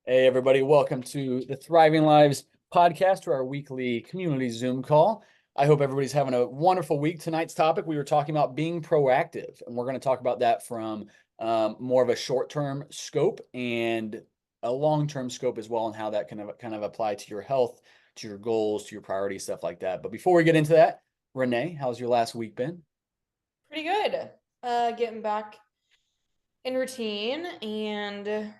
Hey, everybody, welcome to the Thriving Lives podcast, or our weekly community Zoom call. I hope everybody's having a wonderful week. Tonight's topic, we were talking about being proactive, and we're going to talk about that from more of a short-term scope and a long-term scope as well, and how that can kind of apply to your health, to your goals, to your priorities, stuff like that. But before we get into that, Renee, how's your last week been? Pretty good. Getting back in routine, and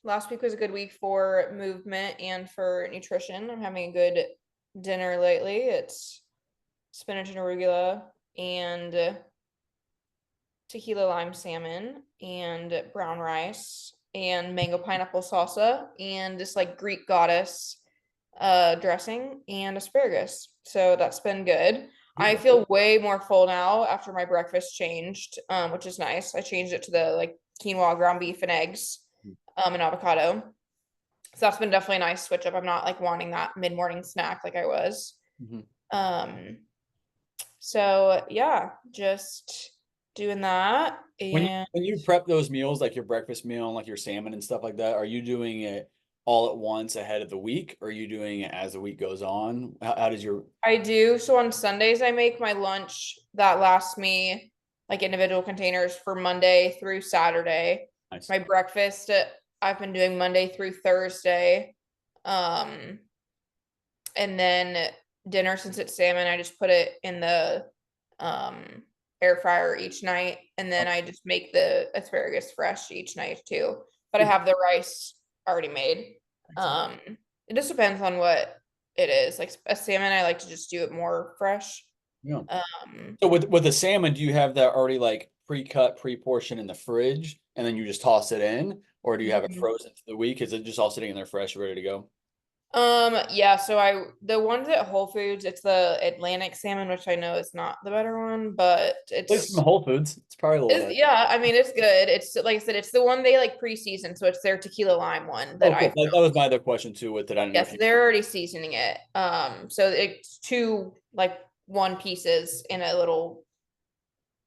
last week was a good week for movement and for nutrition. I'm having a good dinner lately. It's spinach and arugula and tequila lime salmon and brown rice and mango pineapple salsa and this like Greek goddess dressing and asparagus. So that's been good. I feel way more full now after my breakfast changed, which is nice. I changed it to the like quinoa, ground beef, and eggs, and avocado. So that's been definitely a nice switch up. I'm not like wanting that mid-morning snack like I was. Mhm. Um, so yeah, just doing that. When you And when you prep those meals, like your breakfast meal and like your salmon and stuff like that, are you doing it all at once ahead of the week, or are you doing it as the week goes on? How does your I do. So on Sundays, I make my lunch that lasts me like individual containers for Monday through Saturday. nice? My breakfast, I've been doing Monday through Thursday. Um, and then dinner, since it's salmon, I just put it in the um air fryer each night. And then I just make the asparagus fresh each night too. But I Good. have the rice already made. Excellent. Um, it just depends on what it is. Like a salmon, I like to just do it more fresh. Yeah. Um, So with the salmon, do you have that already like pre-cut, pre-portioned in the fridge, and then you just toss it in, or do you have it mhm. frozen for the week? Is it just all sitting in there fresh, ready to go? Yeah, so the ones at Whole Foods, it's the Atlantic salmon, which I know is not the better one, but At least from Whole Foods, it's probably a little it's better. yeah, I mean it's good. It's like I said, it's the one they like pre-season, so it's their tequila lime one that Oh, I cool. That was my other question too. With it, I don't know if yes, you. they're already seasoning it. So it's two like one pieces in a little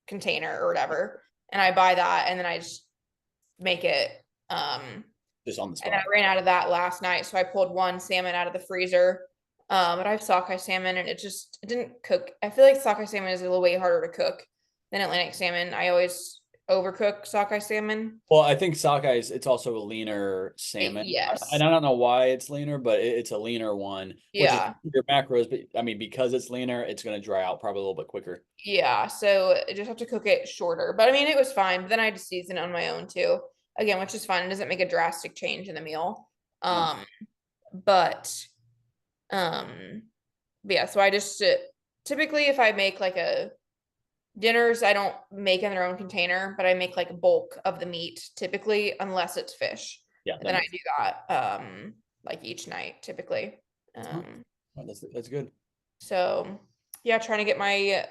container or whatever. And I buy that and then I just make it. Just on the And I spot. ran out of that last night, so I pulled one salmon out of the freezer. But I have sockeye salmon, and it didn't cook. I feel like sockeye salmon is a little way harder to cook than Atlantic salmon. I always overcook sockeye salmon. Well, I think sockeye is it's also a leaner salmon. And Yes, I don't know why it's leaner, but it's a leaner one, which is yeah, your macros. But I mean, because it's leaner, it's going to dry out probably a little bit quicker. yeah. So I just have to cook it shorter. But I mean, it was fine. But then I had to season it on my own too. Again, which is fine. It doesn't make a drastic change in the meal. Yeah. But um, but yeah. So I just typically if I make like a dinners, I don't make in their own container, but I make like a bulk of the meat typically, unless it's fish. Yeah, And that then I makes do that like each night typically. sense. Um, Oh, that's good. so yeah, trying to get my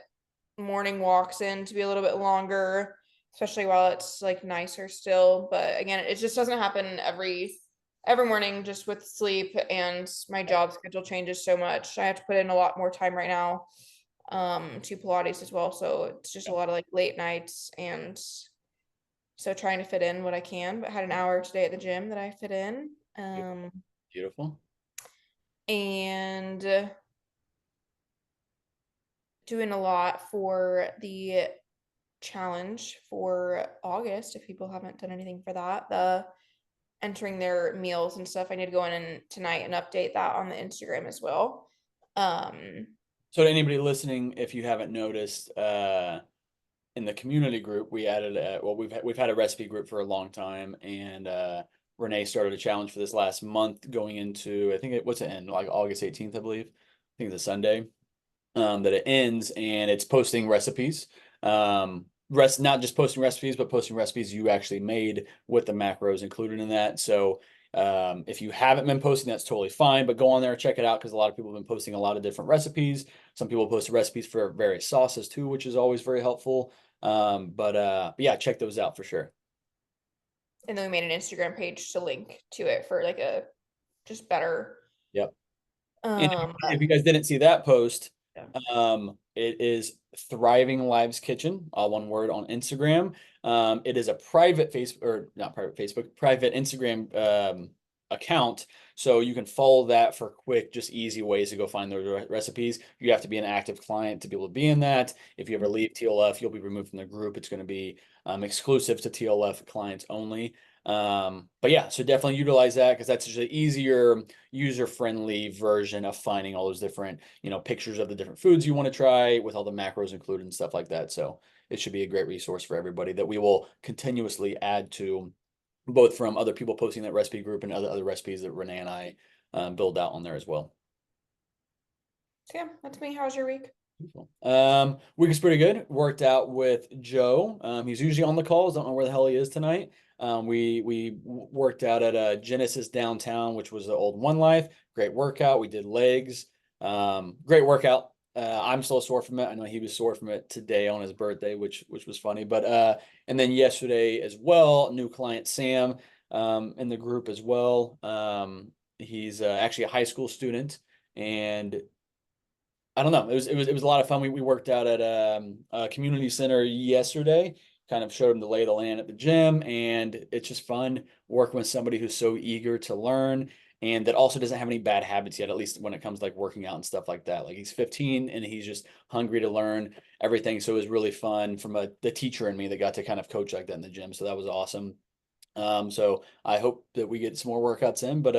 morning walks in to be a little bit longer, especially while it's like nicer still. But again, it just doesn't happen every morning just with sleep and my job schedule changes so much. I have to put in a lot more time right now to Pilates as well. So it's just a Yeah. lot of like late nights and so trying to fit in what I can, but had an hour today at the gym that I fit in. Beautiful. And doing a lot for the challenge for August. If people haven't done anything for that, the entering their meals and stuff, I need to go in and tonight and update that on the Instagram as well. Um, So to anybody listening, if you haven't noticed, in the community group, we added well, we've had a recipe group for a long time, and Renee started a challenge for this last month, going into I think it what's it end like August 18th, I believe. I think it's a Sunday. That it ends, and it's posting recipes. Not just posting recipes, but posting recipes you actually made with the macros included in that. So if you haven't been posting, that's totally fine, but go on there, check it out, because a lot of people have been posting a lot of different recipes. Some people post recipes for various sauces too, which is always very helpful. But yeah, check those out for sure. and then we made an Instagram page to link to it for like a just better Yep. And um if you guys didn't see that post, yeah. it is Thriving Lives Kitchen, all one word, on Instagram. It is a private Facebook, or not private Facebook, private Instagram account. So you can follow that for quick, just easy ways to go find those recipes. You have to be an active client to be able to be in that. If you ever leave TLF, you'll be removed from the group. It's going to be exclusive to TLF clients only. But yeah, so definitely utilize that because that's just an easier, user-friendly version of finding all those different, pictures of the different foods you want to try with all the macros included and stuff like that. So it should be a great resource for everybody that we will continuously add to, both from other people posting that recipe group and other recipes that Renee and I build out on there as well. So yeah, that's me. How was your week? Week is pretty good. Worked out with Joe. He's usually on the calls. Don't know where the hell he is tonight. We worked out at a Genesis downtown, which was the old One Life. Great workout. We did legs. Great workout. I'm still sore from it. I know he was sore from it today on his birthday, which was funny. But and then yesterday as well, new client Sam in the group as well. He's actually a high school student, and I don't know. It was a lot of fun. We worked out at a community center yesterday. Kind of showed him the lay of the land at the gym, and it's just fun working with somebody who's so eager to learn and that also doesn't have any bad habits yet. At least when it comes to like working out and stuff like that. Like he's 15 and he's just hungry to learn everything. So it was really fun from the teacher and me that got to kind of coach like that in the gym. So that was awesome. So I hope that we get some more workouts in. But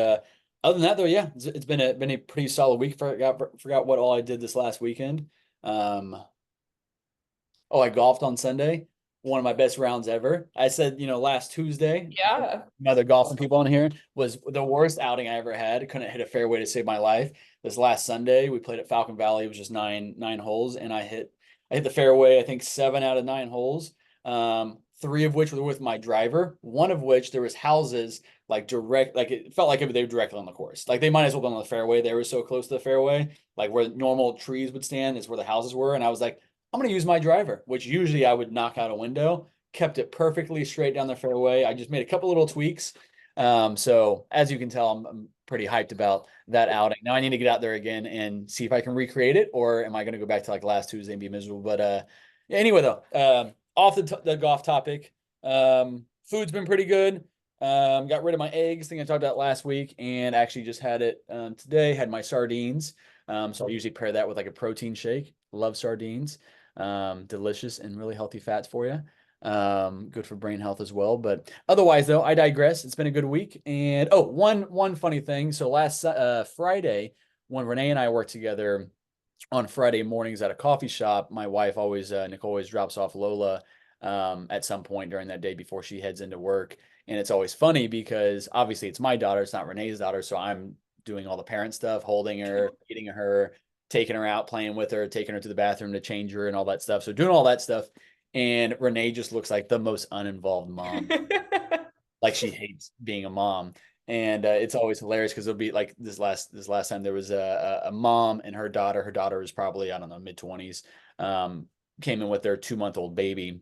other than that, though, yeah, it's been a pretty solid week. Forgot what all I did this last weekend. Um, oh, I golfed on Sunday. One of my best rounds ever. I said, last Tuesday, Yeah. another golfing people on here was the worst outing I ever had. Couldn't hit a fairway to save my life. This last Sunday, we played at Falcon Valley. It was just nine holes, and I hit the fairway. I think 7 out of 9 holes. Three of which were with my driver. One of which there was houses like direct, like it felt like they were directly on the course. Like they might as well be on the fairway. They were so close to the fairway, like where normal trees would stand is where the houses were. And I was like, I'm going to use my driver, which usually I would knock out a window. Kept it perfectly straight down the fairway. I just made a couple little tweaks. So as you can tell, I'm pretty hyped about that outing. Now I need to get out there again and see if I can recreate it, or am I going to go back to like last Tuesday and be miserable? But yeah, anyway, though, off the golf topic, food's been pretty good. Got rid of my eggs, thing I talked about last week, and actually just had it today. Had my sardines. So I usually pair that with like a protein shake. Love sardines. Delicious and really healthy fats for you. Good for brain health as well. But otherwise, though, I digress. It's been a good week. And oh, one funny thing. So last Friday, when Renee and I worked together on Friday mornings at a coffee shop, my wife always, Nicole, always drops off Lola at some point during that day before she heads into work. And it's always funny because obviously it's my daughter, it's not Renee's daughter. So I'm doing all the parent stuff, holding her, feeding her, taking her out, playing with her, taking her to the bathroom to change her and all that stuff. So doing all that stuff. And Renee just looks like the most uninvolved mom. Like she hates being a mom. And it's always hilarious because it'll be like this last time there was a mom and her daughter. Her daughter was probably, I don't know, mid-20s. Came in with their 2-month-old baby.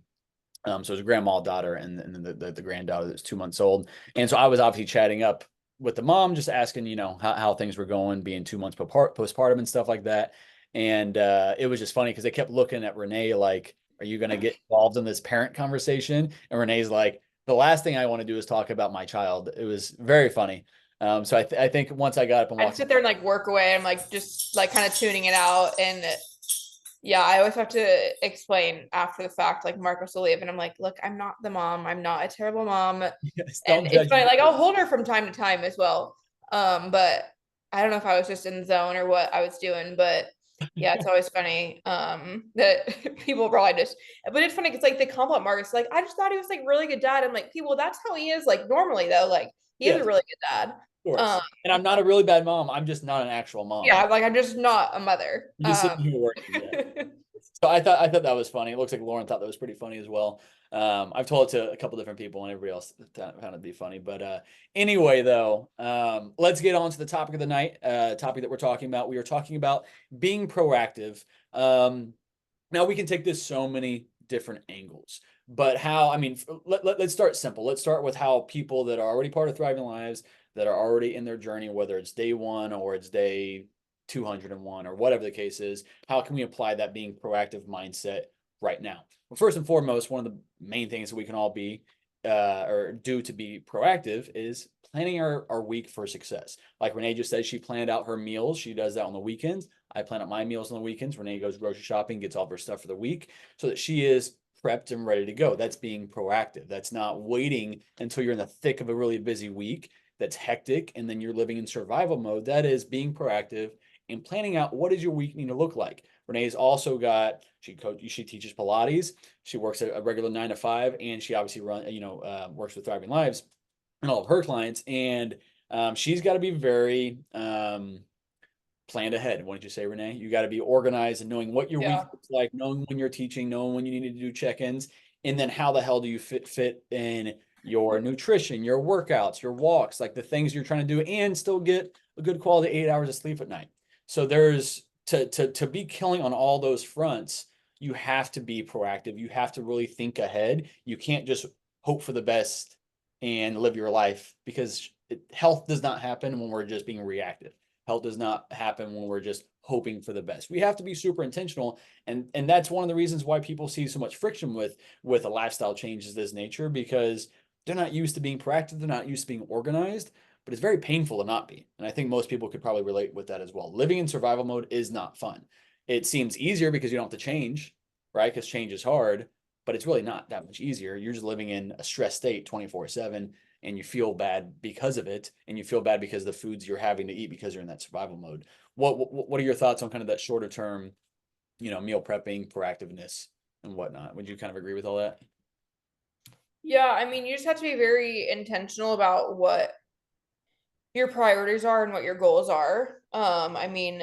So it was a grandma daughter and then the granddaughter that's 2 months old. And so I was obviously chatting up with the mom, just asking, how things were going, being 2 months postpartum and stuff like that. And it was just funny because they kept looking at Renee like, are you going to get involved in this parent conversation? And Renee's like, the last thing I want to do is talk about my child. It was very funny. So I think once I got up and I'd walked, sit there and like work away. I'm like just like kind of tuning it out. And yeah, I always have to explain after the fact, like Marcos will leave, and I'm like, look, I'm not the mom. I'm not a terrible mom. And yes, don't it's judge funny, me. like I'll hold her from time to time as well. But I don't know if I was just in the zone or what I was doing, but yeah, it's always funny that people probably just, but it's funny because like they compliment Marcus, like I just thought he was like really good dad. I'm like, people, that's how he is like normally though. Like he is a Yes, of really good dad. course. Um, And I'm not a really bad mom. I'm just not an actual yeah, mom. like I'm just not a mother. You're just sitting here working. Yeah. So I thought that was funny. It looks like Lauren thought that was pretty funny as well. I've told it to a couple different people and everybody else found it to be funny. But anyway, though, let's get on to the topic of the night. Topic that we're talking about. We are talking about being proactive. Now we can take this so many different angles, but how? I mean, let's start simple. Let's start with how people that are already part of Thriving Lives, that are already in their journey, whether it's day one or it's day 201 or whatever the case is, how can we apply that being proactive mindset right now? Well, first and foremost, one of the main things that we can all be or do to be proactive is planning our week for success. Like Renee just said, she planned out her meals. She does that on the weekends. I plan out my meals on the weekends. Renee goes grocery shopping, gets all of her stuff for the week so that she is prepped and ready to go. That's being proactive. That's not waiting until you're in the thick of a really busy week that's hectic and then you're living in survival mode. That is being proactive and planning out what does your week need to look like. Renee's also got she teaches Pilates. She works at a regular 9 to 5, and she obviously works with Thriving Lives and all of her clients. And she's got to be very planned ahead. What did you say, Renee? You got to be organized and knowing what your week Yeah. looks like, knowing when you're teaching, knowing when you need to do check-ins, and then how the hell do you fit in your nutrition, your workouts, your walks, like the things you're trying to do, and still get a good quality 8 hours of sleep at night. So there's to be killing on all those fronts. You have to be proactive. You have to really think ahead. You can't just hope for the best and live your life because health does not happen when we're just being reactive. Health does not happen when we're just hoping for the best. We have to be super intentional, and that's one of the reasons why people see so much friction with a lifestyle changes this nature because they're not used to being proactive. They're not used to being organized, but it's very painful to not be. And I think most people could probably relate with that as well. Living in survival mode is not fun. It seems easier because you don't have to change, right? Because change is hard, but it's really not that much easier. You're just living in a stress state 24/7 and you feel bad because of it. And you feel bad because of the foods you're having to eat because you're in that survival mode. What are your thoughts on kind of that shorter term, meal prepping, proactiveness and whatnot? Would you kind of agree with all that? Yeah, I mean, you just have to be very intentional about what your priorities are and what your goals are. I mean,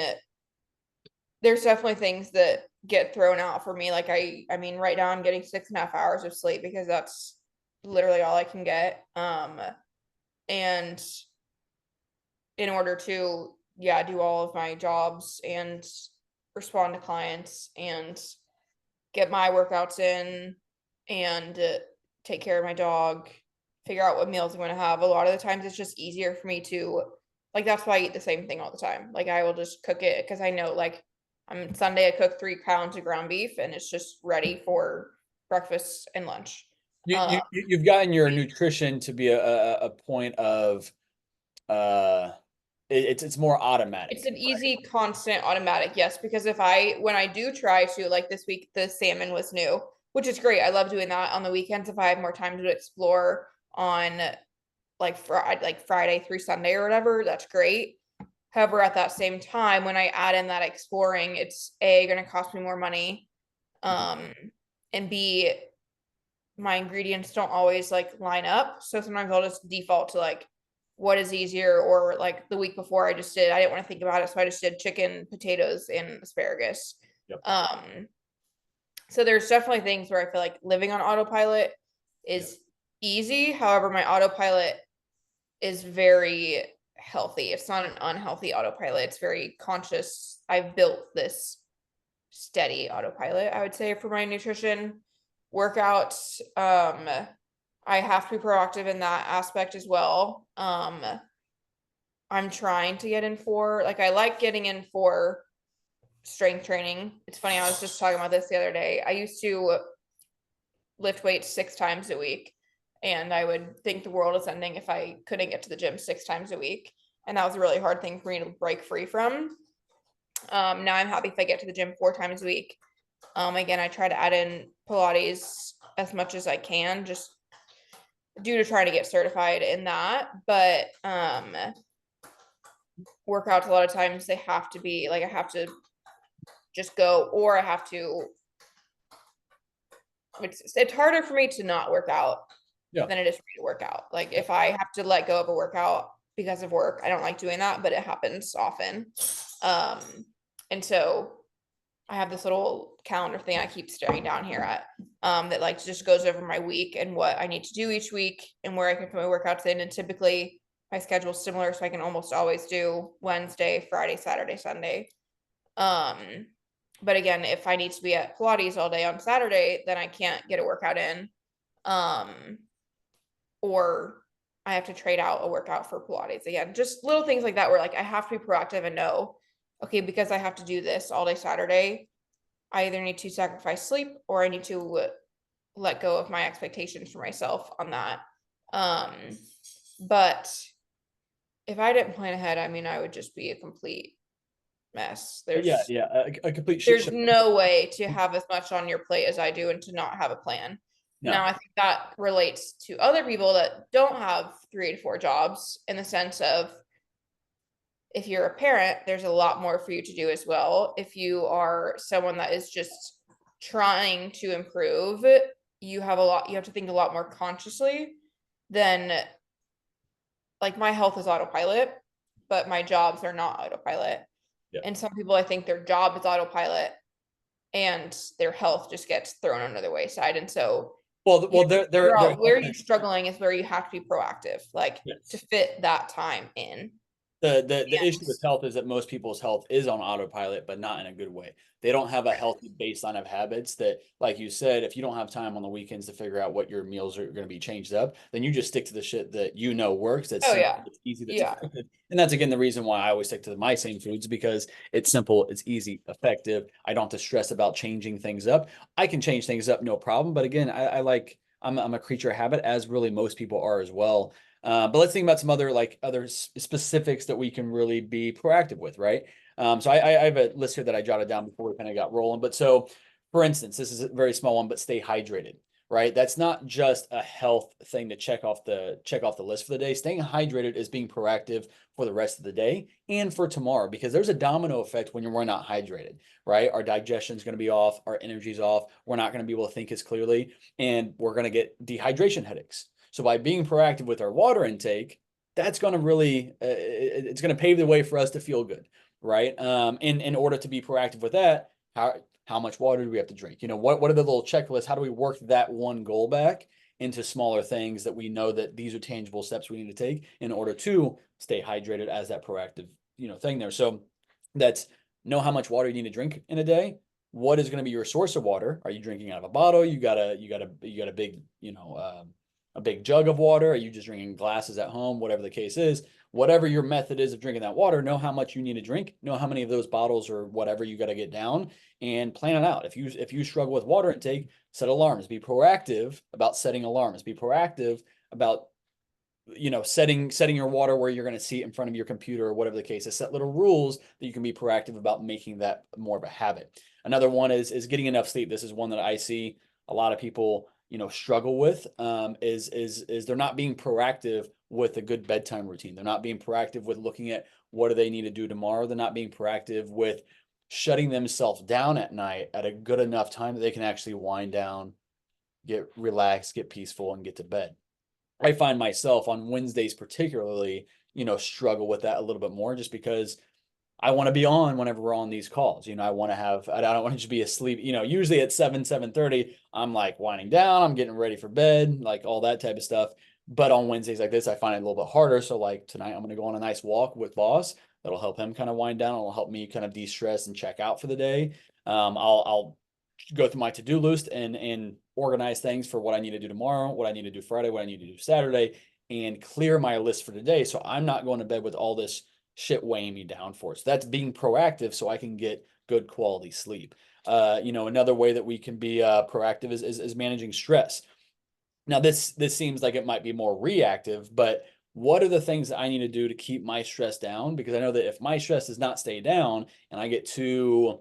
there's definitely things that get thrown out for me. Like I mean, right now I'm getting 6.5 hours of sleep because that's literally all I can get. And in order to, yeah, do all of my jobs and respond to clients and get my workouts in and take care of my dog, figure out what meals I'm going to have. A lot of the times it's just easier for me to, like, that's why I eat the same thing all the time. Like, I will just cook it because I know, like, I'm Sunday, I cook 3 pounds of ground beef and it's just ready for breakfast and lunch. You've gotten your nutrition to be a point of uh it's more It's automatic, an right? easy, constant, automatic, yes, because when I do try to, like this week, the salmon was new, which is great. I love doing that on the weekends if I have more time to explore on like Friday through Sunday or whatever, that's great. However, at that same time, when I add in that exploring, it's A, gonna cost me more money, Mhm. um, and B, my ingredients don't always like line up. So sometimes I'll just default to like what is easier, or like the week before I didn't want to think about it, so I just did chicken, potatoes, and asparagus. Yep. Um, so there's definitely things where I feel like living on autopilot Yep. is easy. However, my autopilot is very healthy. It's not an unhealthy autopilot. It's very conscious. I've built this steady autopilot, I would say, for my nutrition workouts. I have to be proactive in that aspect as well. I'm trying to get in for, like, I like getting in for strength training. It's funny, I was just talking about this the other day. I used to lift weights 6 times a week, and I would think the world is ending if I couldn't get to the gym 6 times a week. And that was a really hard thing for me to break free from. Now I'm happy if I get to the gym 4 times a week. Again, I try to add in Pilates as much as I can, just due to trying to get certified in that. But workouts, a lot of times they have to be like, I have to just go, or I have to, it's harder for me to not work out Yeah. than it is for me to work out. Like, Yeah. if I have to let go of a workout because of work, I don't like doing that, but it happens often. Um, and so I have this little calendar thing I keep staring down here at, that like just goes over my week and what I need to do each week and where I can put my workouts in. And typically my schedule is similar, so I can almost always do Wednesday, Friday, Saturday, Sunday. Um, but again, if I need to be at Pilates all day on Saturday, then I can't get a workout in. Um, or I have to trade out a workout for Pilates. Again, just little things like that where like I have to be proactive and know, okay, because I have to do this all day Saturday, I either need to sacrifice sleep or I need to let go of my expectations for myself on that. Um, but if I didn't plan ahead, I mean, I would just be a complete mess. Yeah, There's yeah, a complete shit there's show. no way to have as much on your plate as I do and to not have a plan. Now, No. I think that relates to other people that don't have 3 to 4 jobs in the sense of if you're a parent, there's a lot more for you to do as well. If you are someone that is just trying to improve, you have to think a lot more consciously than like my health is autopilot, but my jobs are not autopilot. Yeah. And some people, I think their job is autopilot and their health just gets thrown under the wayside. And so you Well, have to they're figure out where helping. you're struggling is where you have to be proactive, like to Yes. fit that time in. The And issue with health is that most people's health is on autopilot, but not in a good way. They don't have a healthy baseline of habits that, like you said, if you don't have time on the weekends to figure out what your meals are going to be changed up, then you just stick to the shit that you know works. That's oh simple, yeah, it's easy, that's yeah. effective. And that's again the reason why I always stick to my same foods because it's simple, it's easy, effective. I don't have to stress about changing things up. I can change things up, no problem. But again, I like I'm a creature of habit, as really most people are as well. But let's think about some other specifics that we can really be proactive with, right? So I have a list here that I jotted down before we kind of got rolling. But so, for instance, this is a very small one, but stay hydrated, right? That's not just a health thing to check off the list for the day. Staying hydrated is being proactive for the rest of the day and for tomorrow because there's a domino effect when we're not hydrated, right? Our digestion is going to be off, our energy's off, we're not going to be able to think as clearly, and we're going to get dehydration headaches. So by being proactive with our water intake, that's going to really it's going to pave the way for us to feel good, right? In order to be proactive with that, how much water do we have to drink? You know, what are the little checklists? How do we work that one goal back into smaller things that we know that these are tangible steps we need to take in order to stay hydrated as that proactive, thing there. So that's know how much water you need to drink in a day. What is going to be your source of water? Are you drinking out of a bottle? You got a big, a big jug of water? Are you just drinking glasses at home? Whatever the case is, whatever your method is of drinking that water, know how much you need to drink, know how many of those bottles or whatever you got to get down, and plan it out. If you struggle with water intake, set alarms. Be proactive about setting alarms. Be proactive about setting your water where you're going to see it in front of your computer or whatever the case is. Set little rules that you can be proactive about making that more of a habit. Another one is getting enough sleep. This is one that I see a lot of people struggle with. Is they're not being proactive with a good bedtime routine. They're not being proactive with looking at what do they need to do tomorrow. They're not being proactive with shutting themselves down at night at a good enough time that they can actually wind down, get relaxed, get peaceful, and get to bed. I find myself on Wednesdays particularly, struggle with that a little bit more just because I want to be on whenever we're on these calls. I don't want to just be asleep. Usually at 7:30, I'm like winding down, I'm getting ready for bed, like all that type of stuff. But on Wednesdays like this, I find it a little bit harder. So like tonight, I'm going to go on a nice walk with boss. That'll help him kind of wind down. It'll help me kind of de-stress and check out for the day. I'll go through my to-do list and organize things for what I need to do tomorrow, what I need to do Friday, what I need to do Saturday, and clear my list for today. So I'm not going to bed with all this shit weighing me down for it. So that's being proactive so I can get good quality sleep. Another way that we can be proactive is managing stress. Now this seems like it might be more reactive, but what are the things that I need to do to keep my stress down? Because I know that if my stress does not stay down and I get too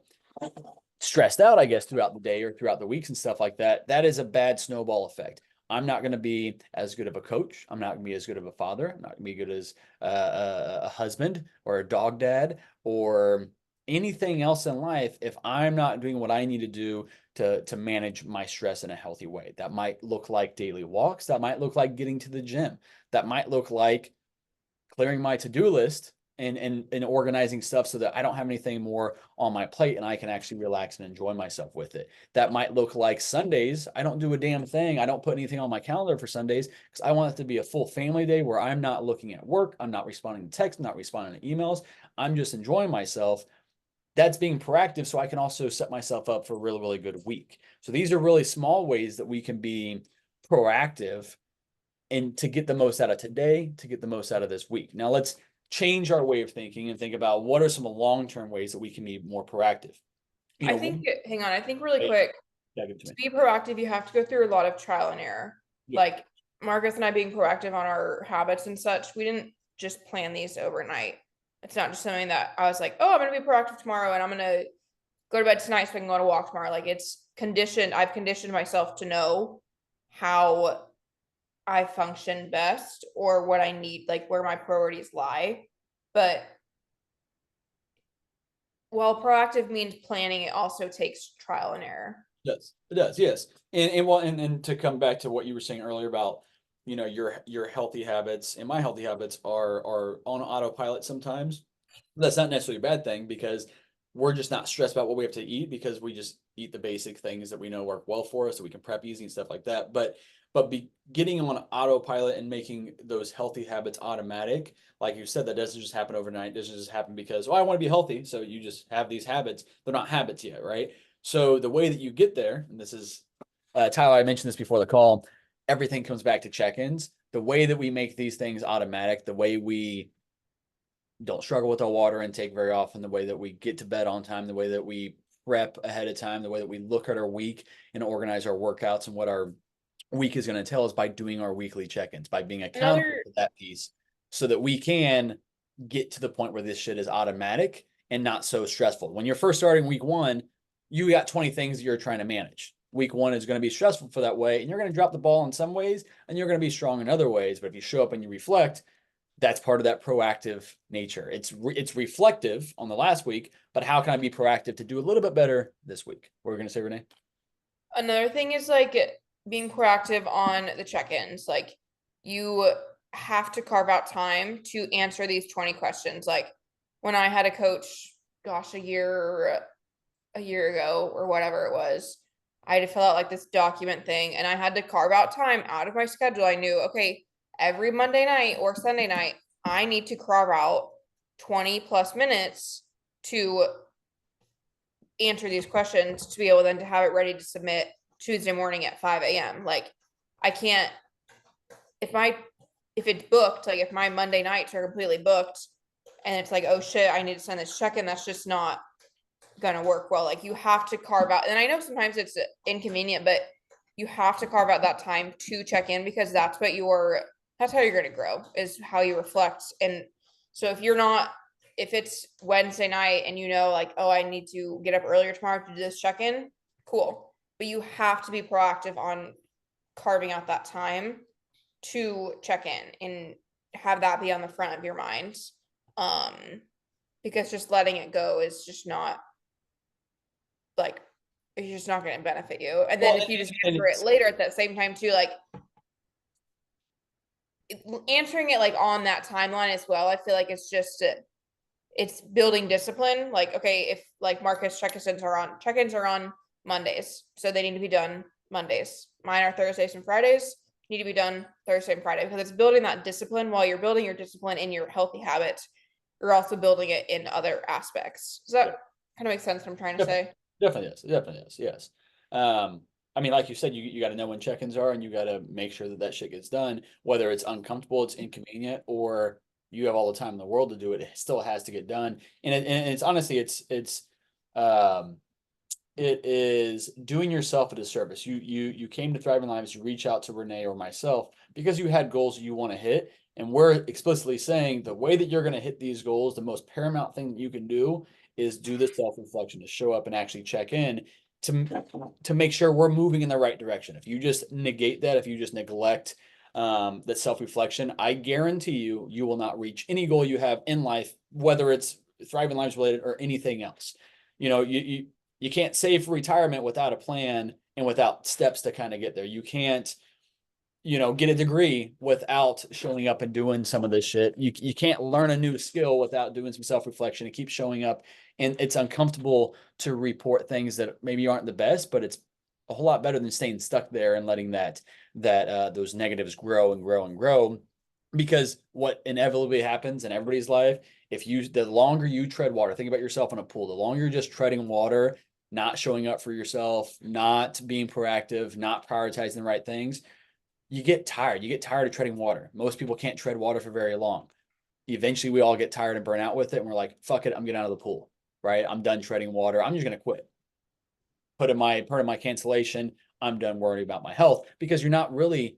stressed out, I guess, throughout the day or throughout the weeks and stuff like that, that is a bad snowball effect. I'm not going to be as good of a coach. I'm not going to be as good of a father. I'm not going to be good as a husband or a dog dad or anything else in life if I'm not doing what I need to do to manage my stress in a healthy way. That might look like daily walks. That might look like getting to the gym. That might look like clearing my to-do list and organizing stuff so that I don't have anything more on my plate and I can actually relax and enjoy myself with it. That might look like Sundays. I don't do a damn thing. I don't put anything on my calendar for Sundays because I want it to be a full family day where I'm not looking at work. I'm not responding to texts, I'm not responding to emails. I'm just enjoying myself. That's being proactive so I can also set myself up for a really, really good week. So these are really small ways that we can be proactive and to get the most out of today, to get the most out of this week. Now let's change our way of thinking and think about what are some long-term ways that we can be more proactive. I think, hang on, I think really Yeah, quick, give it to to me. be proactive, you have to go through a lot of trial and error. Yeah. Like Marcus and I being proactive on our habits and such, we didn't just plan these overnight. It's not just something that I was like, oh, I'm gonna be proactive tomorrow and I'm gonna go to bed tonight so I can go on a walk tomorrow. Like it's conditioned, I've conditioned myself to know how I function best or what I need, like where my priorities lie. But while proactive means planning, it also takes trial and error. Yes, it does. Yes. And well, and to come back to what you were saying earlier about, your healthy habits and my healthy habits are on autopilot sometimes. That's not necessarily a bad thing because we're just not stressed about what we have to eat because we just eat the basic things that we know work well for us so we can prep easy and stuff like that. But getting on autopilot and making those healthy habits automatic, like you said, that doesn't just happen overnight. It doesn't just happen because, oh, I want to be healthy. So you just have these habits. They're not habits yet, right? So the way that you get there, and this is Tyler, I mentioned this before the call, everything comes back to check-ins. The way that we make these things automatic, the way we don't struggle with our water intake very often, the way that we get to bed on time, the way that we prep ahead of time, the way that we look at our week and organize our workouts and what our week is going to tell us by doing our weekly check-ins, by being accountable Another to that piece so that we can get to the point where this shit is automatic and not so stressful. When you're first starting week one, you got 20 things you're trying to manage. Week one is going to be stressful for that way, and you're going to drop the ball in some ways, and you're going to be strong in other ways. But if you show up and you reflect, that's part of that proactive nature. It's reflective on the last week, but how can I be proactive to do a little bit better this week? What were we going to say, Renee? Another thing is like being proactive on the check-ins. Like you have to carve out time to answer these 20 questions. Like when I had a coach, gosh, a year ago or whatever it was, I had to fill out like this document thing and I had to carve out time out of my schedule. I knew, okay, every Monday night or Sunday night, I need to carve out 20 plus minutes to answer these questions to be able then to have it ready to submit Tuesday morning at 5 a.m. Like I can't if it's booked, like if my Monday nights are completely booked and it's like, oh shit, I need to send this check in, that's just not gonna work well. Like you have to carve out, and I know sometimes it's inconvenient, but you have to carve out that time to check in because that's how you're gonna grow, is how you reflect. And so if it's Wednesday night and you know like, oh, I need to get up earlier tomorrow to do this check-in, cool. But you have to be proactive on carving out that time to check in and have that be on the front of your mind. Um, because just letting it go is just not like it's just not going to benefit you. And then Well, if you just and answer it later at that same time too, like answering it like on that timeline as well, I feel like it's building discipline. Like, okay, if like Marcus check-ins are on Mondays, so they need to be done Mondays. Mine are Thursdays and Fridays, need to be done Thursday and Friday because it's building that discipline. While you're building your discipline in your healthy habits, you're also building it in other aspects. Does that kind of make sense what I'm trying to say? definitely is. It definitely is. Yes. I mean, like you said, you got to know when check-ins are, and you got to make sure that that shit gets done. Whether it's uncomfortable, it's inconvenient, or you have all the time in the world to do it, it still has to get done. And it's honestly, um, it is doing yourself a disservice. You came to Thriving Lives, you reach out to Renee or myself because you had goals you want to hit, and we're explicitly saying the way that you're going to hit these goals, the most paramount thing that you can do is do the self-reflection, to show up and actually check in to make sure we're moving in the right direction. If you just negate that, if you just neglect that self-reflection, I guarantee you will not reach any goal you have in life, whether it's Thriving Lives related or anything else. You can't save for retirement without a plan and without steps to kind of get there. You can't, get a degree without showing up and doing some of this shit. You can't learn a new skill without doing some self-reflection and keep showing up. And it's uncomfortable to report things that maybe aren't the best, but it's a whole lot better than staying stuck there and letting those negatives grow and grow and grow. Because what inevitably happens in everybody's life, the longer you tread water, think about yourself in a pool, the longer you're just treading water, not showing up for yourself, not being proactive, not prioritizing the right things, you get tired. You get tired of treading water. Most people can't tread water for very long. Eventually, we all get tired and burn out with it. And we're like, fuck it, I'm getting out of the pool, right? I'm done treading water. I'm just going to quit. Put in my cancellation. I'm done worrying about my health because you're not really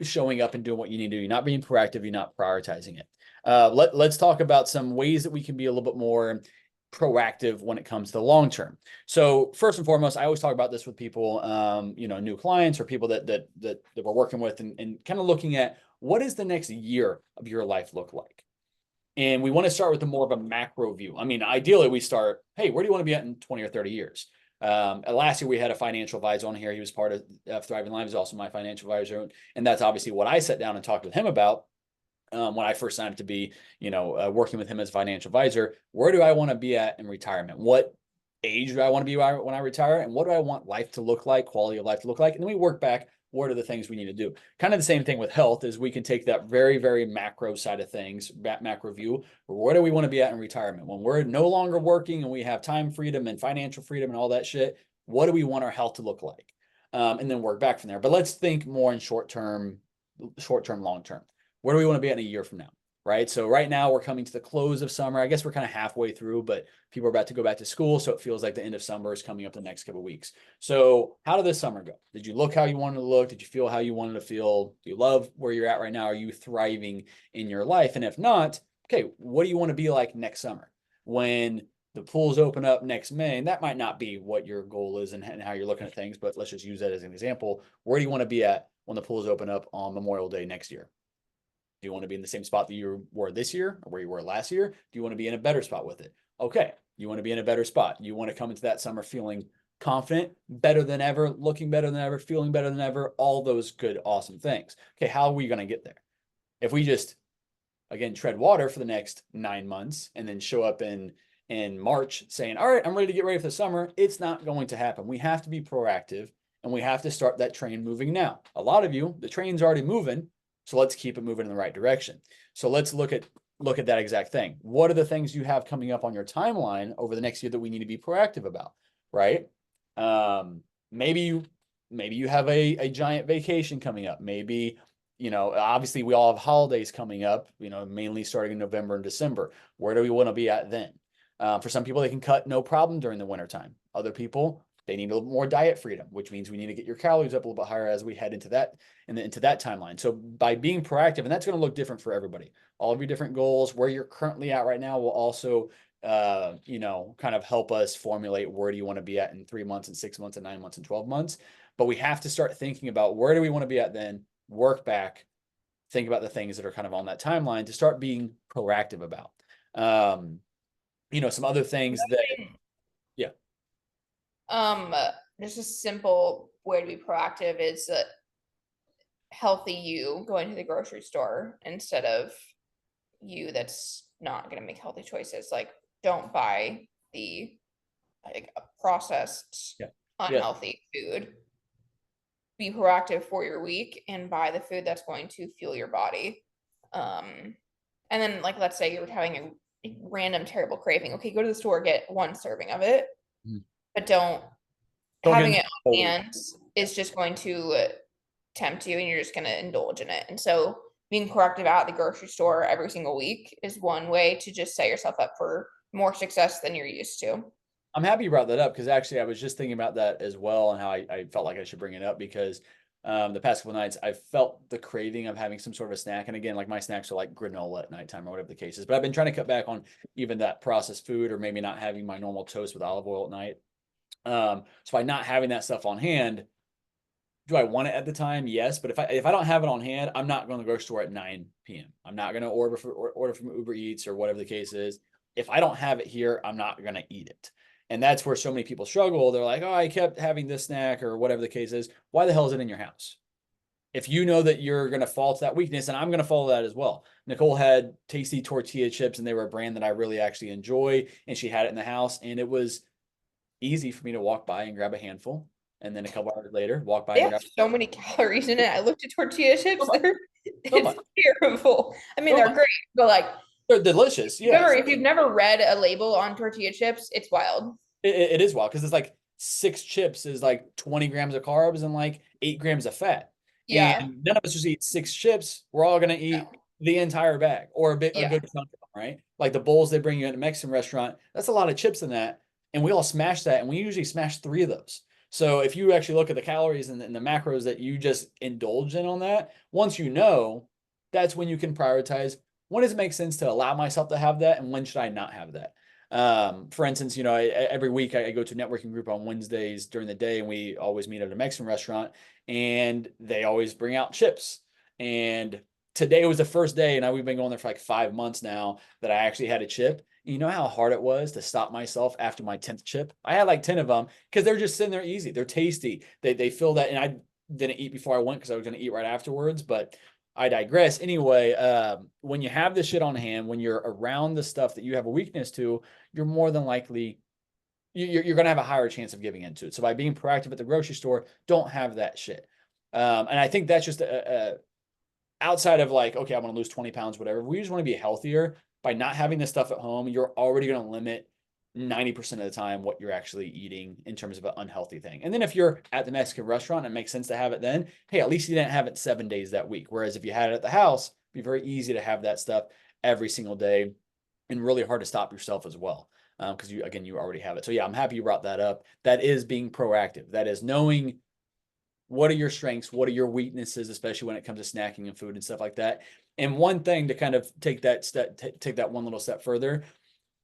showing up and doing what you need to do. You're not being proactive. You're not prioritizing it. Let's talk about some ways that we can be a little bit more proactive when it comes to the long term. So first and foremost, I always talk about this with people, new clients or people that we're working with, and kind of looking at what does the next year of your life look like. And we want to start with a more of a macro view. I mean, ideally, we start, hey, where do you want to be at in 20 or 30 years? Last year, we had a financial advisor on here. He was part of Thriving Lives, also my financial advisor. And that's obviously what I sat down and talked with him about when I first signed up to be, working with him as financial advisor. Where do I want to be at in retirement? What age do I want to be when I retire? And what do I want life to look like, quality of life to look like? And then we work back. What are the things we need to do? Kind of the same thing with health is we can take that very, very macro side of things, macro view. Where do we want to be at in retirement? When we're no longer working and we have time freedom and financial freedom and all that shit, what do we want our health to look like? And then work back from there. But let's think more in short term, long term. Where do we want to be at in a year from now? Right. So right now we're coming to the close of summer. I guess we're kind of halfway through, but people are about to go back to school. So it feels like the end of summer is coming up the next couple of weeks. So how did this summer go? Did you look how you wanted to look? Did you feel how you wanted to feel? Do you love where you're at right now? Are you thriving in your life? And if not, okay, what do you want to be like next summer when the pools open up next May? And that might not be what your goal is and how you're looking at things, but let's just use that as an example. Where do you want to be at when the pools open up on Memorial Day next year? Do you want to be in the same spot that you were this year or where you were last year? Do you want to be in a better spot with it? Okay. You want to be in a better spot. You want to come into that summer feeling confident, better than ever, looking better than ever, feeling better than ever, all those good, awesome things. Okay. How are we going to get there? If we just, again, tread water for the next 9 months and then show up in March saying, all right, I'm ready to get ready for the summer, it's not going to happen. We have to be proactive and we have to start that train moving now. A lot of you, the train's already moving. So let's keep it moving in the right direction. So let's look at that exact thing. What are the things you have coming up on your timeline over the next year that we need to be proactive about, right? Maybe you have a giant vacation coming up. Maybe, obviously we all have holidays coming up, mainly starting in November and December. Where do we want to be at then? For some people, they can cut no problem during the wintertime. Other people, they need a little more diet freedom, which means we need to get your calories up a little bit higher as we head into that timeline. So by being proactive, and that's going to look different for everybody. All of your different goals, where you're currently at right now, will also, kind of help us formulate where do you want to be at in 3 months and 6 months and 9 months and 12 months. But we have to start thinking about where do we want to be at then, work back, think about the things that are kind of on that timeline to start being proactive about. Some other things that, yeah. Just a simple way to be proactive is healthy you going to the grocery store instead of you that's not going to make healthy choices. Like, don't buy the processed, unhealthy food. Be proactive for your week and buy the food that's going to fuel your body. And then, like, let's say you're having a random terrible craving. Okay, go to the store, get one serving of it, but don't having it on hand is just going to tempt you and you're just going to indulge in it. And so being proactive at the grocery store every single week is one way to just set yourself up for more success than you're used to. I'm happy you brought that up because actually I was just thinking about that as well and how I felt like I should bring it up because the past couple of nights I felt the craving of having some sort of a snack. And again, like my snacks are like granola at nighttime or whatever the case is. But I've been trying to cut back on even that processed food or maybe not having my normal toast with olive oil at night. So by not having that stuff on hand, do I want it at the time? Yes. But if I don't have it on hand, I'm not going to the grocery store at 9 p.m. I'm not going to order from Uber Eats or whatever the case is. If I don't have it here, I'm not going to eat it. And that's where so many people struggle. They're like, oh, I kept having this snack or whatever the case is. Why the hell is it in your house? If you know that you're going to fall to that weakness, and I'm going to follow that as well. Nicole had tasty tortilla chips and they were a brand that I really actually enjoy. And she had it in the house and it was easy for me to walk by and grab a handful. And then a couple hours later, walk by. They have so many calories in it. I looked at tortilla chips. It's terrible. I mean, they're great, but like they're delicious. Yeah. If you've never read a label on tortilla chips, it's wild. It is wild because it's like 6 chips is like 20 grams of carbs and like 8 grams of fat. Yeah. And none of us just eat 6 chips. We're all gonna eat the entire bag or a good chunk of them, right? Like the bowls they bring you at a Mexican restaurant. That's a lot of chips in that, and we all smash that, and we usually smash 3 of those. So if you actually look at the calories and the macros that you just indulge in on that, once you know, that's when you can prioritize when does it make sense to allow myself to have that and when should I not have that. For instance, every week I go to a networking group on Wednesdays during the day, and we always meet at a Mexican restaurant, and they always bring out chips. And today was the first day, and we've been going there for like 5 months now, that I actually had a chip. You know how hard it was to stop myself after my 10th chip? I had like 10 of them because they're just sitting there easy. They're tasty. They feel that, and I didn't eat before I went because I was going to eat right afterwards, but I digress. Anyway, when you have this shit on hand, when you're around the stuff that you have a weakness to, you're more than likely you're going to have a higher chance of giving into it. So by being proactive at the grocery store, don't have that shit. And I think that's just outside of like, okay, I want to lose 20 pounds, whatever. We just want to be healthier. By not having this stuff at home, you're already going to limit 90% of the time what you're actually eating in terms of an unhealthy thing. And then if you're at the Mexican restaurant, it makes sense to have it then. Hey, at least you didn't have it 7 days that week. Whereas if you had it at the house, it'd be very easy to have that stuff every single day and really hard to stop yourself as well. Because you already have it. So yeah, I'm happy you brought that up. That is being proactive. That is knowing what are your strengths, what are your weaknesses, especially when it comes to snacking and food and stuff like that. And one thing to kind of take that step, take that one little step further,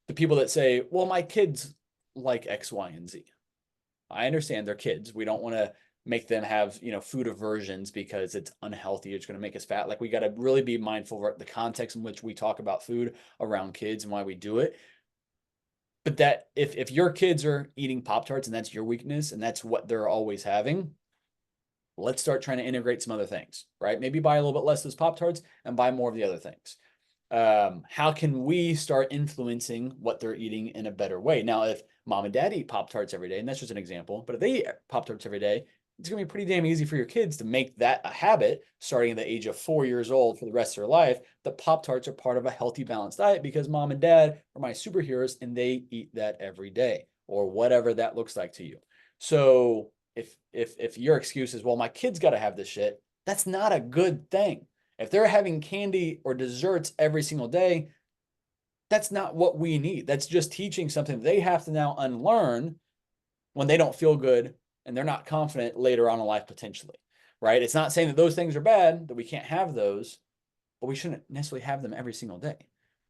the people that say, well, my kids like X, Y, and Z. I understand they're kids. We don't want to make them have, food aversions because it's unhealthy. It's going to make us fat. Like, we got to really be mindful of the context in which we talk about food around kids and why we do it. But that if your kids are eating Pop-Tarts and that's your weakness and that's what they're always having, let's start trying to integrate some other things, right? Maybe buy a little bit less of those Pop-Tarts and buy more of the other things. How can we start influencing what they're eating in a better way? Now, if mom and dad eat Pop-Tarts every day, and that's just an example, but if they eat Pop-Tarts every day, it's going to be pretty damn easy for your kids to make that a habit starting at the age of 4 years old for the rest of their life. The Pop-Tarts are part of a healthy, balanced diet because mom and dad are my superheroes and they eat that every day, or whatever that looks like to you. So if your excuse is, well, my kid's got to have this shit, that's not a good thing. If they're having candy or desserts every single day, that's not what we need. That's just teaching something they have to now unlearn when they don't feel good and they're not confident later on in life potentially, right? It's not saying that those things are bad, that we can't have those, but we shouldn't necessarily have them every single day,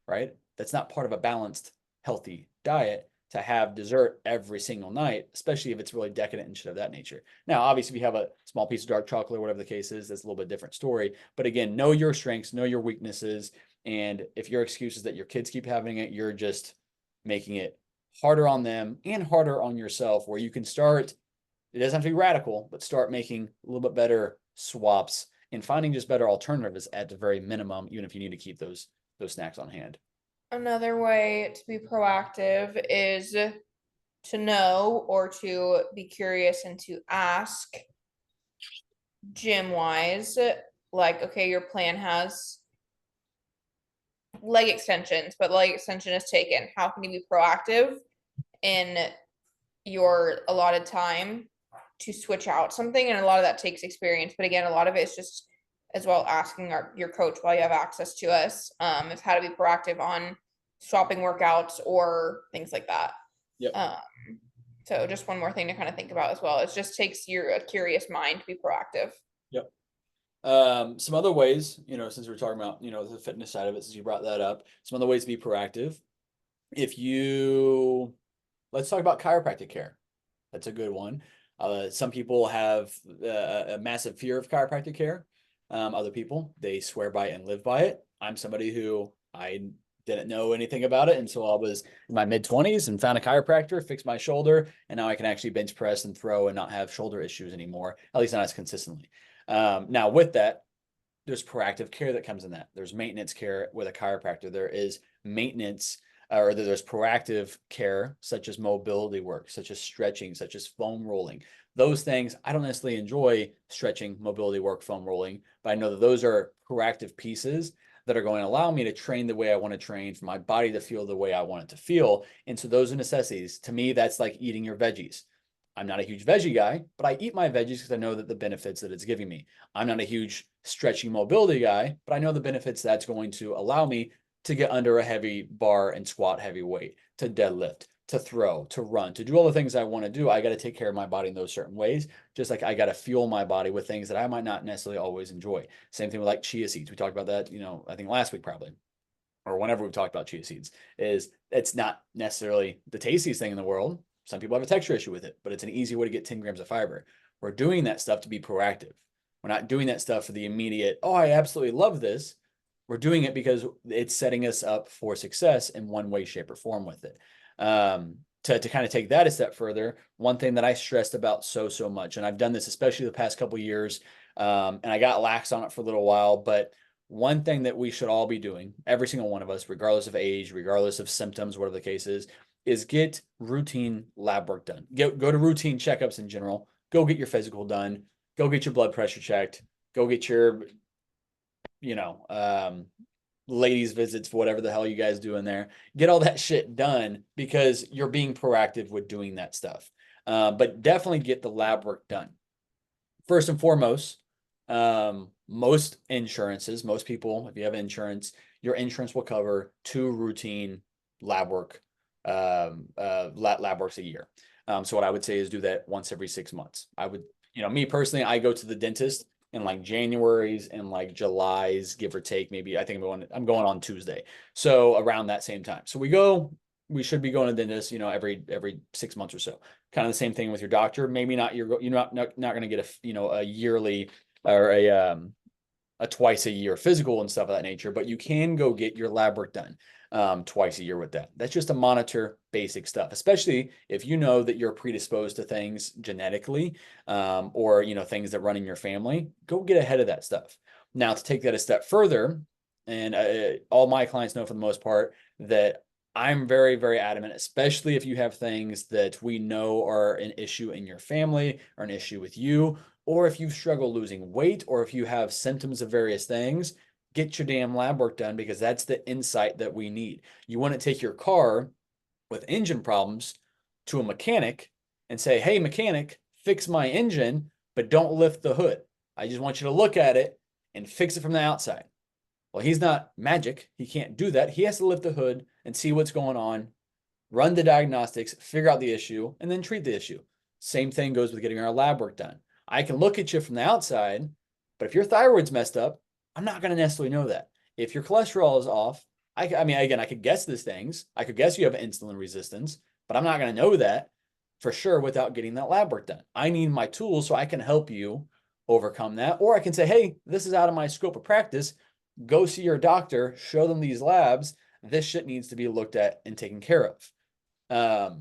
right? That's not part of a balanced, healthy diet to have dessert every single night, especially if it's really decadent and shit of that nature. Now, obviously, if you have a small piece of dark chocolate or whatever the case is, that's a little bit different story. But again, know your strengths, know your weaknesses. And if your excuse is that your kids keep having it, you're just making it harder on them and harder on yourself, where you can start, it doesn't have to be radical, but start making a little bit better swaps and finding just better alternatives at the very minimum, even if you need to keep those snacks on hand. Another way to be proactive is to know or to be curious and to ask gym wise, like, okay, your plan has leg extensions, but leg extension is taken. How can you be proactive in your allotted time to switch out something? And a lot of that takes experience, but again, a lot of it is just as well asking your coach while you have access to us, is how to be proactive on swapping workouts or things like that. Yep. So just one more thing to kind of think about as well. It just takes a curious mind to be proactive. Yep. Some other ways, since we're talking about, the fitness side of it, since you brought that up, some other ways to be proactive. Let's talk about chiropractic care. That's a good one. Some people have a massive fear of chiropractic care. Other people, they swear by it and live by it. I'm somebody who I didn't know anything about it until I was in my mid-20s and found a chiropractor, fixed my shoulder, and now I can actually bench press and throw and not have shoulder issues anymore, at least not as consistently. Now with that, there's proactive care that comes in that. There's maintenance care with a chiropractor. There is maintenance or there's proactive care such as mobility work, such as stretching, such as foam rolling. Those things, I don't necessarily enjoy stretching, mobility work, foam rolling, but I know that those are proactive pieces that are going to allow me to train the way I want to train, for my body to feel the way I want it to feel. And so those are necessities. To me, that's like eating your veggies. I'm not a huge veggie guy, but I eat my veggies because I know that the benefits that it's giving me. I'm not a huge stretching mobility guy, but I know the benefits that's going to allow me to get under a heavy bar and squat heavy weight, to deadlift, to throw, to run, to do all the things I want to do, I got to take care of my body in those certain ways. Just like I got to fuel my body with things that I might not necessarily always enjoy. Same thing with like chia seeds. We talked about that, I think last week probably, or whenever we've talked about chia seeds, is it's not necessarily the tastiest thing in the world. Some people have a texture issue with it, but it's an easy way to get 10 grams of fiber. We're doing that stuff to be proactive. We're not doing that stuff for the immediate, oh, I absolutely love this. We're doing it because it's setting us up for success in one way, shape, or form with it. To kind of take that a step further, one thing that I stressed about so much, and I've done this especially the past couple of years, and I got lax on it for a little while, but one thing that we should all be doing, every single one of us, regardless of age, regardless of symptoms, whatever the case is get routine lab work done. Go to routine checkups in general. Go get your physical done. Go get your blood pressure checked. Go get your, you know, ladies visits for whatever the hell you guys do in there. Get all that shit done because you're being proactive with doing that stuff. But definitely get the lab work done. First and foremost, most insurances, most people, if you have insurance, your insurance will cover 2 routine lab work, lab works a year. So what I would say is do that once every 6 months. I would, me personally, I go to the dentist in like January's and like July's, give or take. Maybe I think I'm going on Tuesday. So around that same time. So we should be going to the dentist, every 6 months or so. Kind of the same thing with your doctor. Maybe not you're not going to get a yearly or a twice a year physical and stuff of that nature, but you can go get your lab work done twice a year with that. That's just to monitor basic stuff, especially if you know that you're predisposed to things genetically, or things that run in your family. Go get ahead of that stuff. Now, to take that a step further, and all my clients know for the most part that I'm very, very adamant, especially if you have things that we know are an issue in your family or an issue with you, or if you struggle losing weight, or if you have symptoms of various things, get your damn lab work done because that's the insight that we need. You want to take your car with engine problems to a mechanic and say, hey, mechanic, fix my engine, but don't lift the hood. I just want you to look at it and fix it from the outside. Well, he's not magic. He can't do that. He has to lift the hood and see what's going on, run the diagnostics, figure out the issue, and then treat the issue. Same thing goes with getting our lab work done. I can look at you from the outside, but if your thyroid's messed up, I'm not going to necessarily know that. If your cholesterol is off, I mean, again, I could guess these things. I could guess you have insulin resistance, but I'm not going to know that for sure without getting that lab work done. I need my tools so I can help you overcome that. Or I can say, hey, this is out of my scope of practice. Go see your doctor, show them these labs. This shit needs to be looked at and taken care of.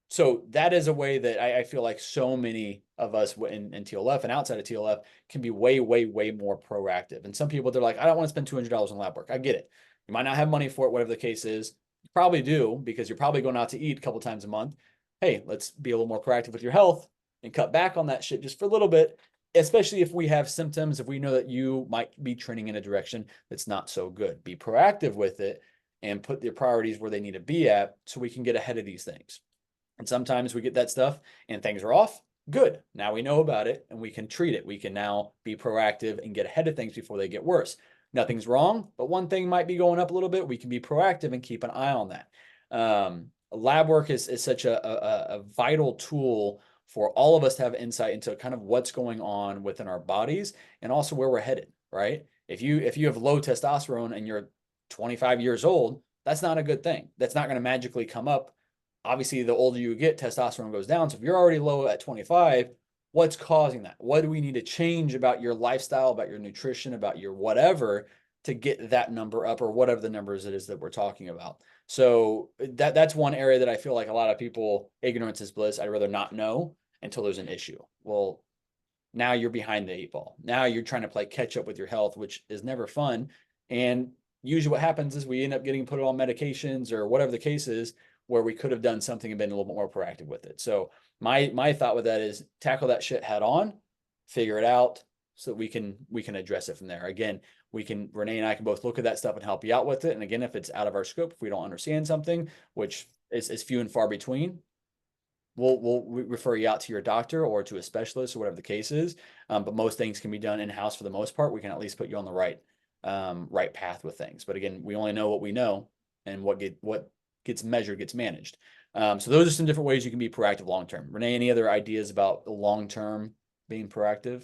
So that is a way that I feel like so many of us in TLF and outside of TLF can be way, way, way more proactive. And some people, they're like, I don't want to spend $200 on lab work. I get it. You might not have money for it, whatever the case is. You probably do because you're probably going out to eat a couple times a month. Hey, let's be a little more proactive with your health and cut back on that shit just for a little bit, especially if we have symptoms, if we know that you might be trending in a direction that's not so good. Be proactive with it and put your priorities where they need to be at so we can get ahead of these things. And sometimes we get that stuff and things are off. Good. Now we know about it and we can treat it. We can now be proactive and get ahead of things before they get worse. Nothing's wrong, but one thing might be going up a little bit. We can be proactive and keep an eye on that. Lab work is such a vital tool for all of us to have insight into kind of what's going on within our bodies and also where we're headed, right? If you have low testosterone and you're 25 years old, that's not a good thing. That's not going to magically come up. Obviously, the older you get, testosterone goes down. So if you're already low at 25, what's causing that? What do we need to change about your lifestyle, about your nutrition, about your whatever to get that number up or whatever the numbers it is that we're talking about? So that's one area that I feel like a lot of people, ignorance is bliss. I'd rather not know until there's an issue. Well, now you're behind the 8 ball. Now you're trying to play catch up with your health, which is never fun. And usually what happens is we end up getting put on medications or whatever the case is, where we could have done something and been a little bit more proactive with it. So my thought with that is tackle that shit head on, figure it out so that we can address it from there. Again, Renee and I can both look at that stuff and help you out with it. And again, if it's out of our scope, if we don't understand something, which is few and far between, we'll refer you out to your doctor or to a specialist or whatever the case is. But most things can be done in-house for the most part. We can at least put you on the right path with things. But again, we only know what we know, and what gets measured gets managed. So those are some different ways you can be proactive long term. Renee, any other ideas about long term being proactive?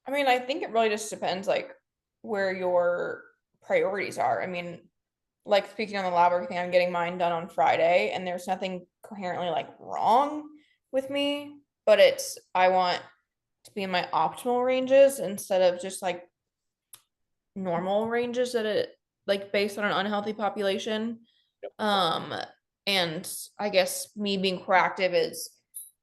I mean, I think it really just depends like where your priorities are. I mean, like speaking on the lab work thing, I'm getting mine done on Friday, and there's nothing coherently like wrong with me, but it's I want to be in my optimal ranges instead of just like normal ranges that it like based on an unhealthy population. Um, and I guess me being proactive is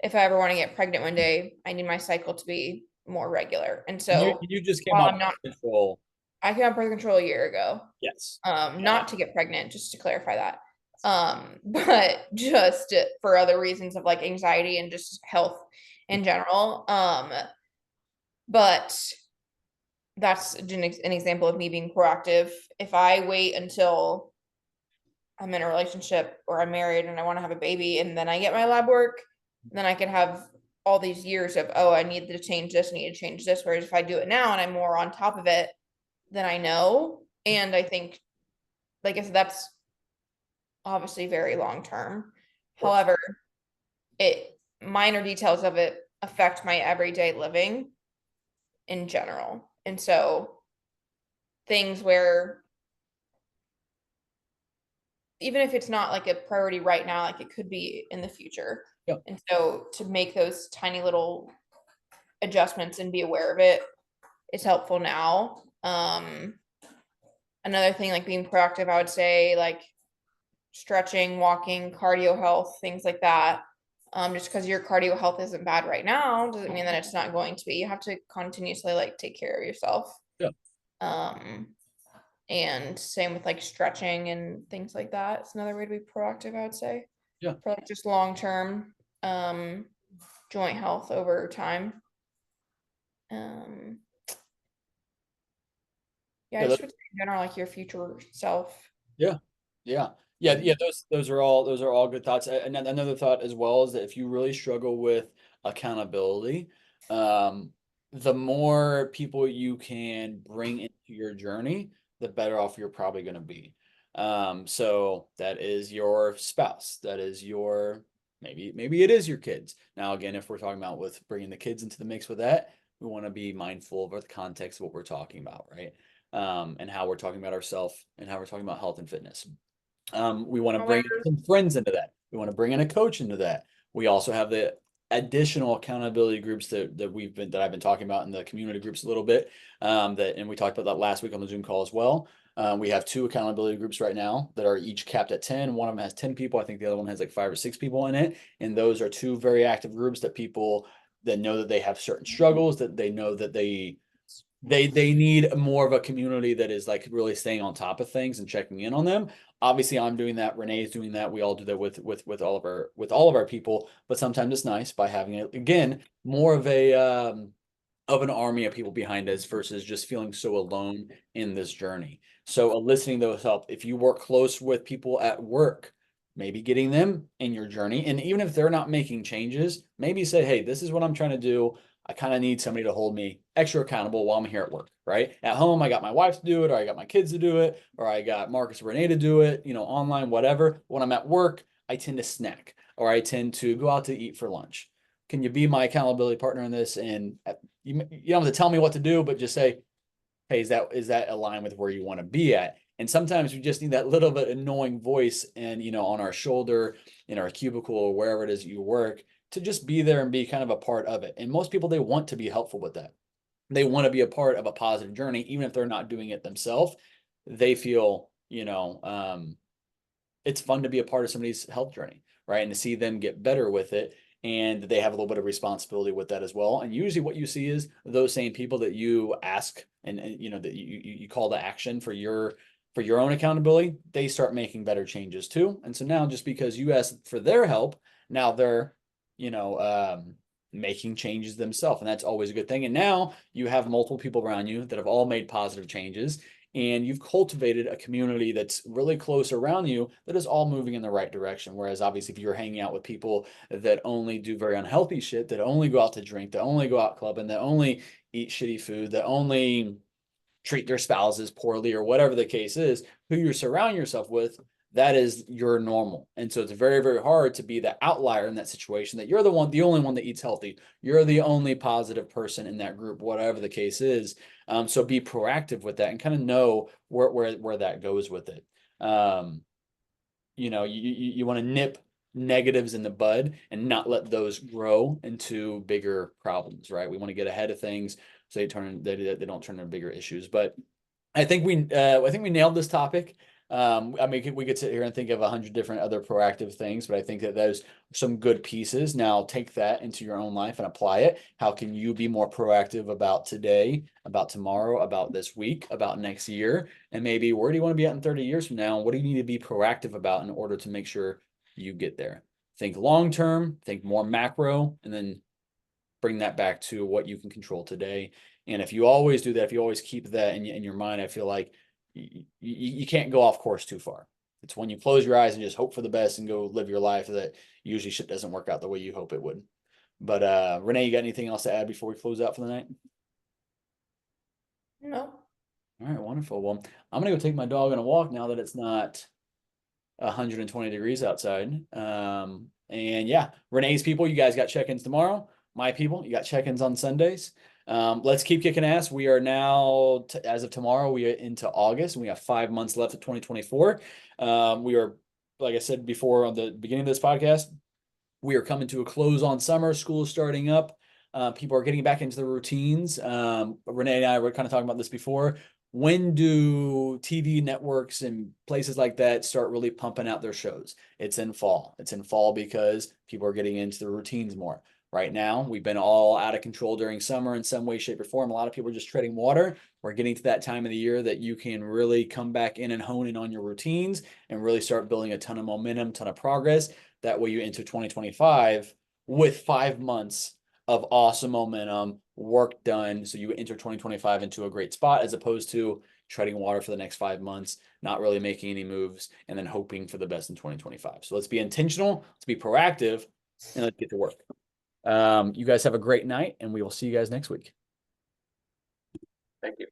if I ever want to get pregnant one day, I need my cycle to be more regular. And And you so you just came while off I'm not, control. I came on birth control a year ago. Yes. Not to get pregnant, just to clarify that. But just for other reasons of like anxiety and just health in general. But that's an example of me being proactive. If I wait until I'm in a relationship or I'm married and I want to have a baby and then I get my lab work, then I could have all these years of, oh, I need to change this, I need to change this. Whereas if I do it now and I'm more on top of it, then I know. And I think, like I said, that's obviously very long term. Of course. However, it minor details of it affect my everyday living in general. And so things where even if it's not like a priority right now, like it could be in the future. Yeah. And so to make those tiny little adjustments and be aware of it is helpful now. Another thing like being proactive, I would say like stretching, walking, cardio health, things like that. Just because your cardio health isn't bad right now doesn't mean that it's not going to be. You have to continuously like take care of yourself. Yeah. Um, and same with like stretching and things like that. It's another way to be proactive, I would say, Yeah. for like just long term um joint health over time. Um, yeah, I Yeah. just would say in general, like your future self. Yeah. Yeah. Yeah. Yeah. Those are all good thoughts. And then another thought as well is that if you really struggle with accountability, um, the more people you can bring into your journey, the better off you're probably going to be. So that is your spouse. That is your maybe it is your kids. Now, again, if we're talking about with bringing the kids into the mix with that, we want to be mindful of the context of what we're talking about, right? And how we're talking about ourselves and how we're talking about health and fitness. We want to bring However, some friends into that. We want to bring in a coach into that. We also have the additional accountability groups that I've been talking about in the community groups a little bit. And we talked about that last week on the Zoom call as well. We have two accountability groups right now that are each capped at 10. One of them has 10 people. I think the other one has like 5 or 6 people in it. And those are two very active groups that people that know that they have certain struggles, that they know that they need more of a community that is like really staying on top of things and checking in on them. Obviously, I'm doing that. Renee's doing that. We all do that with all of our people. But sometimes it's nice by having it again more of an army of people behind us versus just feeling so alone in this journey. So eliciting those help. If you work close with people at work, maybe getting them in your journey, and even if they're not making changes, maybe say, "Hey, this is what I'm trying to do. I kind of need somebody to hold me extra accountable while I'm here at work, right? At home, I got my wife to do it, or I got my kids to do it, or I got Marcus or Renee to do it, online, whatever. When I'm at work, I tend to snack or I tend to go out to eat for lunch. Can you be my accountability partner in this? And you don't have to tell me what to do, but just say, hey, is that aligned with where you want to be at? And sometimes we just need that little bit annoying voice and on our shoulder, in our cubicle or wherever it is you work, to just be there and be kind of a part of it. And most people, they want to be helpful with that. They want to be a part of a positive journey, even if they're not doing it themselves. They feel, it's fun to be a part of somebody's health journey, right? And to see them get better with it. And they have a little bit of responsibility with that as well. And usually what you see is those same people that you ask and that you call to action for your own accountability, they start making better changes too. And so now just because you asked for their help, now they're, you know, making changes themselves. And that's always a good thing. And now you have multiple people around you that have all made positive changes, and you've cultivated a community that's really close around you that is all moving in the right direction. Whereas obviously if you're hanging out with people that only do very unhealthy shit, that only go out to drink, that only go out clubbing, that only eat shitty food, that only treat their spouses poorly or whatever the case is, who you surround yourself with, that is your normal. And so it's very, very hard to be the outlier in that situation, that you're the only one that eats healthy. You're the only positive person in that group, whatever the case is. So be proactive with that and kind of know where that goes with it. You want to nip negatives in the bud and not let those grow into bigger problems, right? We want to get ahead of things so they don't turn into bigger issues. But I think we nailed this topic. I mean, we could sit here and think of 100 different other proactive things, but I think that those are some good pieces. Now take that into your own life and apply it. How can you be more proactive about today, about tomorrow, about this week, about next year? And maybe where do you want to be at in 30 years from now? What do you need to be proactive about in order to make sure you get there? Think long term, think more macro, and then bring that back to what you can control today. And if you always do that, if you always keep that in your mind, I feel like you can't go off course too far. It's when you close your eyes and just hope for the best and go live your life that usually shit doesn't work out the way you hope it would. But Renee, you got anything else to add before we close out for the night? No. All right, wonderful. Well, I'm gonna go take my dog on a walk now that it's not 120 degrees outside. And yeah, Renee's people, you guys got check-ins tomorrow. My people, you got check-ins on Sundays. Let's keep kicking ass. We are now, as of tomorrow, we are into August, and we have 5 months left of 2024. We are, like I said before on the beginning of this podcast, we are coming to a close on summer. School is starting up. People are getting back into their routines. Renee and I were kind of talking about this before. When do TV networks and places like that start really pumping out their shows? It's in fall. It's in fall because people are getting into their routines more. Right now, we've been all out of control during summer in some way, shape, or form. A lot of people are just treading water. We're getting to that time of the year that you can really come back in and hone in on your routines and really start building a ton of momentum, ton of progress. That way you enter 2025 with 5 months of awesome momentum, work done. So you enter 2025 into a great spot as opposed to treading water for the next 5 months, not really making any moves, and then hoping for the best in 2025. So let's be intentional, let's be proactive, and let's get to work. You guys have a great night, and we will see you guys next week. Thank you.